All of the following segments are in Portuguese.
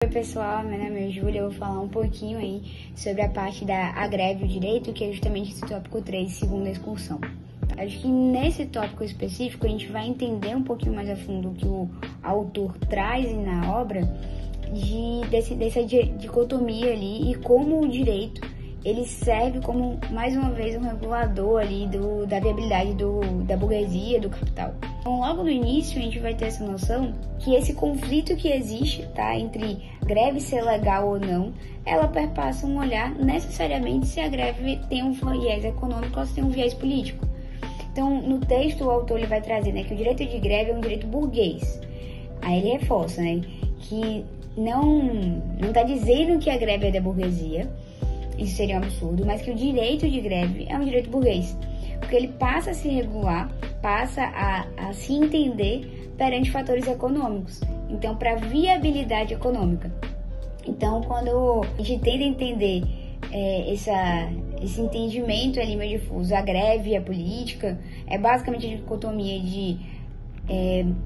Oi pessoal, meu nome é Júlia, eu vou falar um pouquinho aí sobre a parte da greve e o direito, que é justamente esse tópico 3, segunda excursão. Acho que nesse tópico específico a gente vai entender um pouquinho mais a fundo o que o autor traz na obra dessa dicotomia ali e como o direito ele serve como, mais uma vez, um regulador ali da viabilidade da burguesia, do capital. Então, logo no início, a gente vai ter essa noção que esse conflito que existe, tá, entre greve ser legal ou não, ela perpassa um olhar necessariamente se a greve tem um viés econômico ou se tem um viés político. Então, no texto, o autor ele vai trazer, né, que o direito de greve é um direito burguês. Aí ele reforça, né, que não está dizendo que a greve é da burguesia, isso seria um absurdo, mas que o direito de greve é um direito burguês, porque ele passa a se regular, passa a se entender perante fatores econômicos, então para viabilidade econômica. Então, quando a gente tenta entender esse entendimento ali meio difuso, a greve e a política, é basicamente a dicotomia de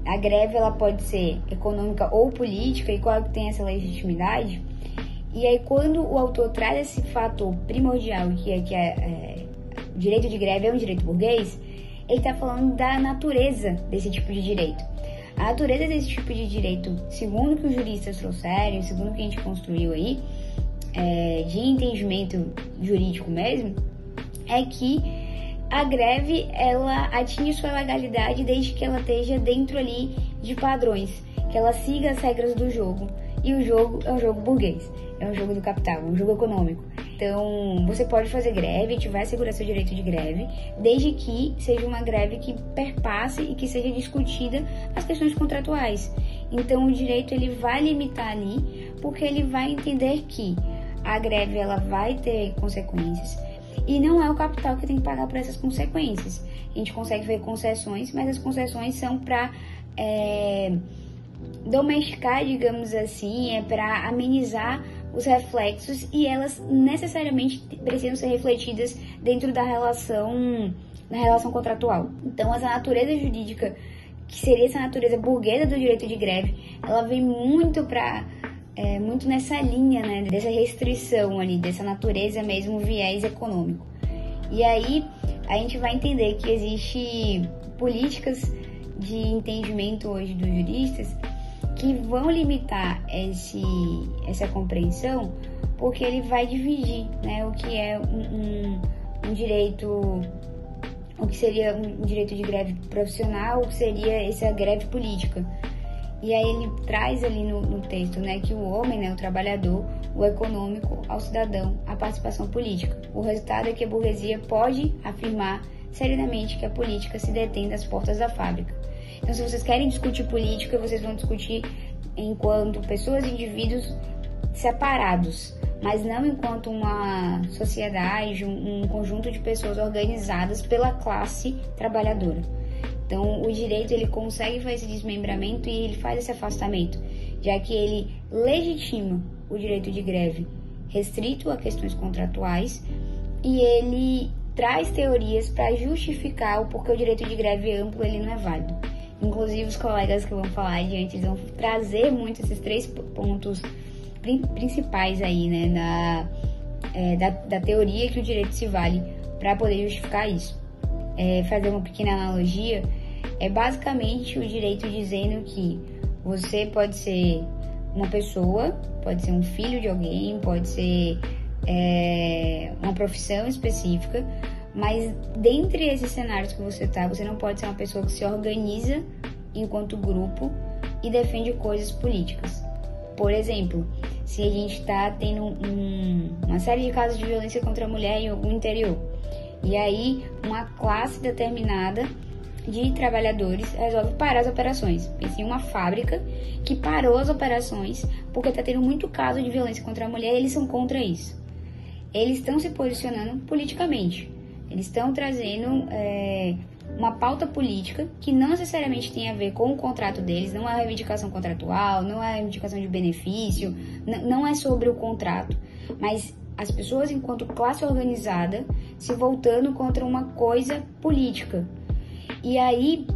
a greve ela pode ser econômica ou política, e qual que tem essa legitimidade. E aí, quando o autor traz esse fator primordial, que o direito de greve é um direito burguês, ele está falando da natureza desse tipo de direito. A natureza desse tipo de direito, segundo o que os juristas trouxeram, segundo o que a gente construiu aí, de entendimento jurídico mesmo, é que a greve, ela atinge sua legalidade desde que ela esteja dentro ali de padrões, que ela siga as regras do jogo. E o jogo é um jogo burguês, é um jogo do capital, é um jogo econômico. Então, você pode fazer greve, a gente vai assegurar seu direito de greve, desde que seja uma greve que perpasse e que seja discutida as questões contratuais. Então, o direito ele vai limitar ali, porque ele vai entender que a greve ela vai ter consequências e não é o capital que tem que pagar por essas consequências. A gente consegue ver concessões, mas as concessões são para domesticar, digamos assim, para amenizar os reflexos, e elas necessariamente precisam ser refletidas dentro da relação contratual. Então, essa natureza jurídica, que seria essa natureza burguesa do direito de greve, ela vem muito muito nessa linha, né, dessa restrição ali, dessa natureza mesmo, viés econômico. E aí, a gente vai entender que existe políticas de entendimento hoje dos juristas que vão limitar essa compreensão, porque ele vai dividir, né, o que é um direito, o que seria um direito de greve profissional, o que seria essa greve política. E aí ele traz ali no texto, né, que o homem, né, o trabalhador, o econômico, ao cidadão, a participação política. O resultado é que a burguesia pode afirmar serenamente que a política se detém das portas da fábrica. Então, se vocês querem discutir política, vocês vão discutir enquanto pessoas e indivíduos separados, mas não enquanto uma sociedade, um conjunto de pessoas organizadas pela classe trabalhadora. Então, o direito ele consegue fazer esse desmembramento e ele faz esse afastamento, já que ele legitima o direito de greve restrito a questões contratuais e ele traz teorias para justificar o porquê o direito de greve amplo ele não é válido. Inclusive, os colegas que vão falar adiante vão trazer muito esses 3 pontos principais aí, né, da teoria que o direito se vale para poder justificar isso. Fazer uma pequena analogia, é basicamente o direito dizendo que você pode ser uma pessoa, pode ser um filho de alguém, pode ser uma profissão específica, mas dentre esses cenários que você não pode ser uma pessoa que se organiza enquanto grupo e defende coisas políticas. Por exemplo, se a gente está tendo uma série de casos de violência contra a mulher em algum interior, e aí uma classe determinada de trabalhadores resolve parar as operações. Pense em uma fábrica que parou as operações porque está tendo muito caso de violência contra a mulher e eles são contra isso. Eles estão se posicionando politicamente. Eles estão trazendo uma pauta política que não necessariamente tem a ver com o contrato deles, não é reivindicação contratual, não é reivindicação de benefício, não é sobre o contrato, mas as pessoas enquanto classe organizada se voltando contra uma coisa política. E aí,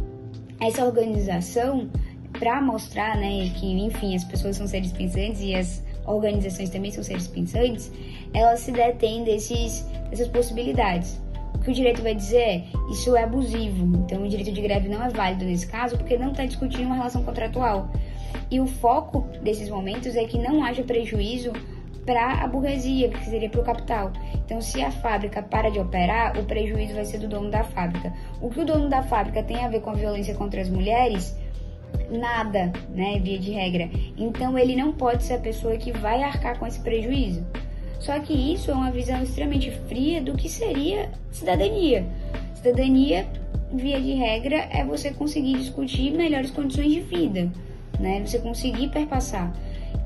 essa organização para mostrar, né, que, enfim, as pessoas são seres pensantes e as organizações também são seres pensantes, elas se detêm dessas possibilidades. O que o direito vai dizer é, isso é abusivo, então o direito de greve não é válido nesse caso porque não está discutindo uma relação contratual. E o foco desses momentos é que não haja prejuízo para a burguesia, que seria para o capital. Então, se a fábrica para de operar, o prejuízo vai ser do dono da fábrica. O que o dono da fábrica tem a ver com a violência contra as mulheres? Nada, né, via de regra. Então, ele não pode ser a pessoa que vai arcar com esse prejuízo. Só que isso é uma visão extremamente fria do que seria cidadania. Cidadania, via de regra, é você conseguir discutir melhores condições de vida, né? Você conseguir perpassar.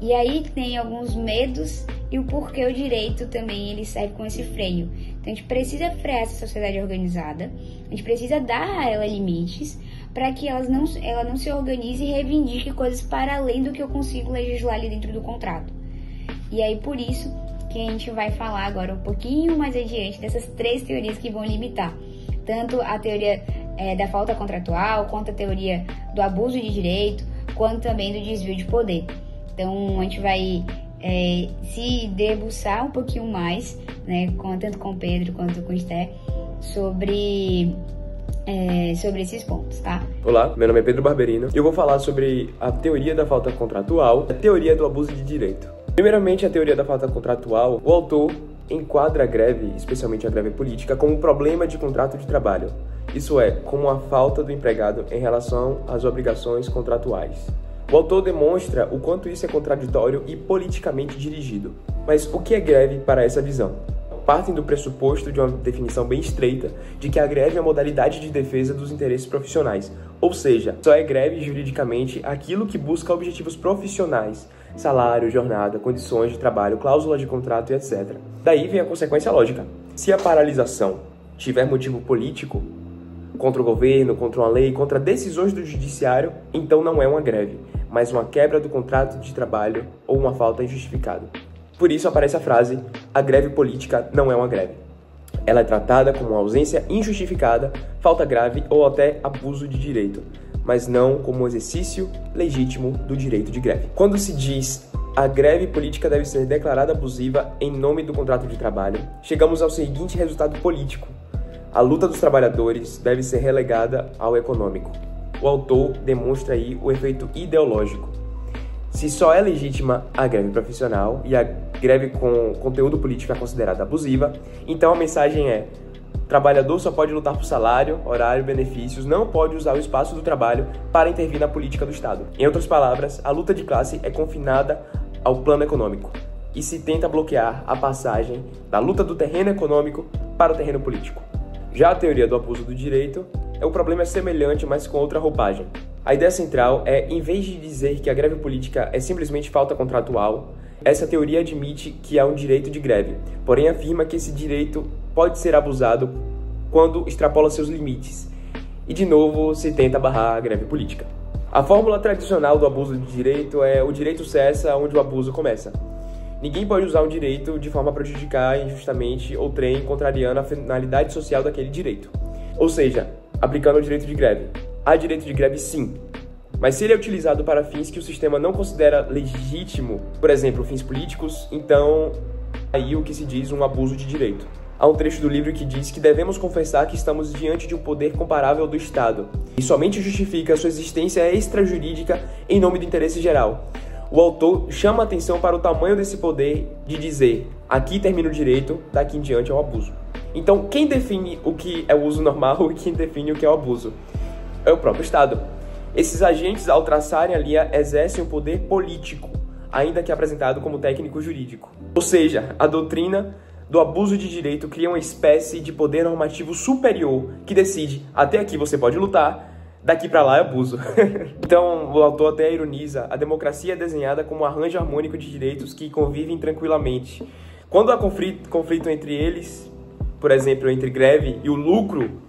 E aí tem alguns medos e o porquê o direito também ele serve com esse freio. Então a gente precisa frear essa sociedade organizada, a gente precisa dar a ela limites para que ela não se organize e reivindique coisas para além do que eu consigo legislar ali dentro do contrato. E aí por isso que a gente vai falar agora um pouquinho mais adiante dessas 3 teorias que vão limitar tanto a teoria da falta contratual, quanto a teoria do abuso de direito, quanto também do desvio de poder. Então a gente vai se debruçar um pouquinho mais, né, tanto com o Pedro quanto com o Esther, sobre esses pontos, tá? Olá, meu nome é Pedro Barberino e eu vou falar sobre a teoria da falta contratual e a teoria do abuso de direito. Primeiramente, a teoria da falta contratual, o autor enquadra a greve, especialmente a greve política, como um problema de contrato de trabalho. Isso é, como a falta do empregado em relação às obrigações contratuais. O autor demonstra o quanto isso é contraditório e politicamente dirigido. Mas o que é greve para essa visão? Partem do pressuposto de uma definição bem estreita de que a greve é a modalidade de defesa dos interesses profissionais, ou seja, só é greve juridicamente aquilo que busca objetivos profissionais, salário, jornada, condições de trabalho, cláusula de contrato e etc. Daí vem a consequência lógica. Se a paralisação tiver motivo político, contra o governo, contra uma lei, contra decisões do judiciário, então não é uma greve, mas uma quebra do contrato de trabalho ou uma falta injustificada. Por isso aparece a frase, a greve política não é uma greve. Ela é tratada como uma ausência injustificada, falta grave ou até abuso de direito, mas não como um exercício legítimo do direito de greve. Quando se diz a greve política deve ser declarada abusiva em nome do contrato de trabalho, chegamos ao seguinte resultado político. A luta dos trabalhadores deve ser relegada ao econômico. O autor demonstra aí o efeito ideológico. Se só é legítima a greve profissional e a greve com conteúdo político é considerada abusiva, então a mensagem é: o trabalhador só pode lutar por salário, horário, benefícios, não pode usar o espaço do trabalho para intervir na política do Estado. Em outras palavras, a luta de classe é confinada ao plano econômico e se tenta bloquear a passagem da luta do terreno econômico para o terreno político. Já a teoria do abuso do direito, o problema é semelhante, mas com outra roupagem. A ideia central é, em vez de dizer que a greve política é simplesmente falta contratual, essa teoria admite que há um direito de greve, porém afirma que esse direito pode ser abusado quando extrapola seus limites. E, de novo, se tenta barrar a greve política. A fórmula tradicional do abuso de direito é: o direito cessa onde o abuso começa. Ninguém pode usar um direito de forma a prejudicar injustamente ou trem, contrariando a finalidade social daquele direito. Ou seja, aplicando o direito de greve. Há direito de greve sim, mas se ele é utilizado para fins que o sistema não considera legítimo, por exemplo, fins políticos, então aí o que se diz um abuso de direito. Há um trecho do livro que diz que devemos confessar que estamos diante de um poder comparável ao do Estado, e somente justifica sua existência extrajurídica em nome do interesse geral. O autor chama a atenção para o tamanho desse poder de dizer: aqui termina o direito, daqui em diante é o abuso. Então, quem define o que é o uso normal e quem define o que é o abuso? É o próprio Estado. Esses agentes, ao traçarem a linha, exercem um poder político, ainda que apresentado como técnico jurídico. Ou seja, a doutrina do abuso de direito cria uma espécie de poder normativo superior que decide: até aqui você pode lutar, daqui para lá é abuso. Então, o autor até ironiza: a democracia é desenhada como um arranjo harmônico de direitos que convivem tranquilamente. Quando há conflito entre eles, por exemplo, entre greve e o lucro,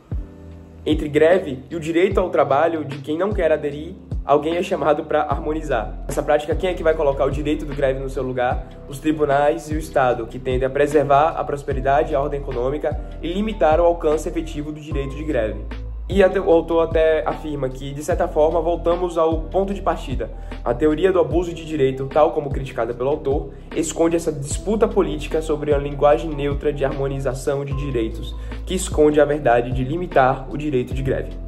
entre greve e o direito ao trabalho de quem não quer aderir, alguém é chamado para harmonizar. Nessa prática, quem é que vai colocar o direito do greve no seu lugar? Os tribunais e o Estado, que tendem a preservar a prosperidade e a ordem econômica e limitar o alcance efetivo do direito de greve. E o autor até afirma que, de certa forma, voltamos ao ponto de partida. A teoria do abuso de direito, tal como criticada pelo autor, esconde essa disputa política sobre a linguagem neutra de harmonização de direitos, que esconde a verdade de limitar o direito de greve.